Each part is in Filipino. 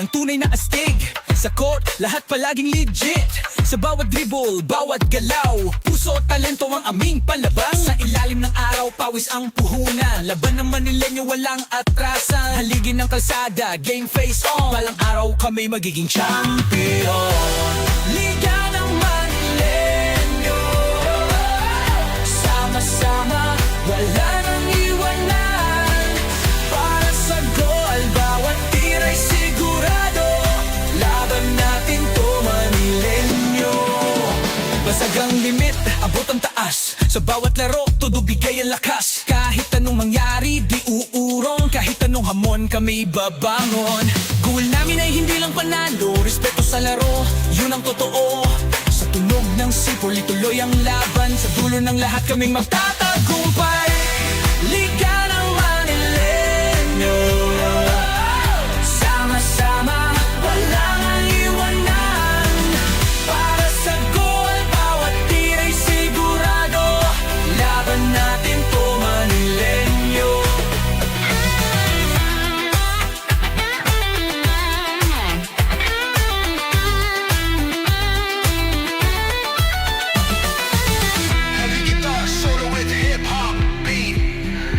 tunay na astig. Sa court, lahat palaging legit. Sa bawat dribble, bawat galaw, puso at talento ang aming palabang. Sa ilalim ng araw, pawis ang puhunan. Laban ng Manileño, walang atrasan. Haligin ng kalsada, game face on. Balang araw kami magiging champion. Liga ng Manileño, sama-sama, wala nang iwanan. Para sa goal, bawat tira'y sigurado. Laban natin to, Manileño. Basag ang limit, abot ang taas. Sa bawat laro, todo bigay ang lakas. Kahit anong mangyari, di uurong. Kahit anong hamon, kami babangon. Goal namin ay hindi lang panalo. Respeto sa laro, yun ang totoo. Sa tunog ng sipol, ituloy ang laban. Sa dulo ng lahat, kaming magtatagumpay. Liga ng Manileño, sama-sama, walang iwanan. Para sa goal, bawat tira'y sigurado. Laban natin to, Manileño. Heavy guitar solo with hip-hop beat.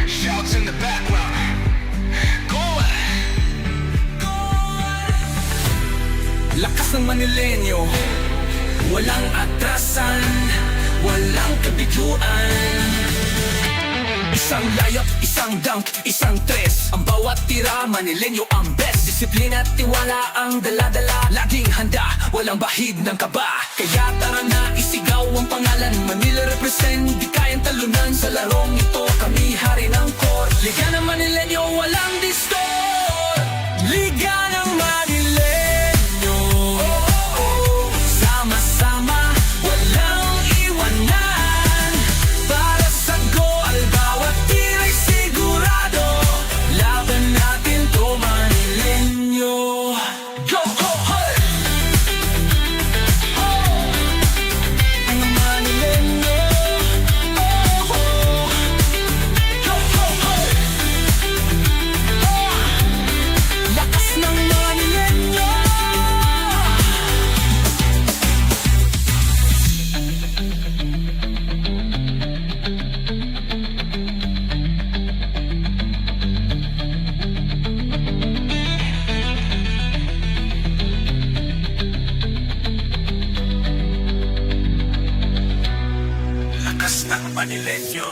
Shouts in the background. Lakas ng Manileño, walang atrasan, walang kabiguan. Isang layup, isang dunk, isang tres. Ang bawat tira, Manileño ang best. Disiplina at tiwala ang dala-dala. Laging handa, walang bahid ng kaba. Kaya tara na, isigaw ang pangalan. Manila represent, di kayang talunan. Sa larong ito, kami hari ng court. Liga ng Manileño, walang distort. Liga ng Manileño, sama-sama, walang iwanan. Para sa goal, bawat tira'y sigurado. Laban natin to, Manileño. Go, ho, hoy! Oh! Ang Manileño. Oh, oh! Go, ho, hoy! Oh! Lakas ng Manileño. Lakas ng Manileño.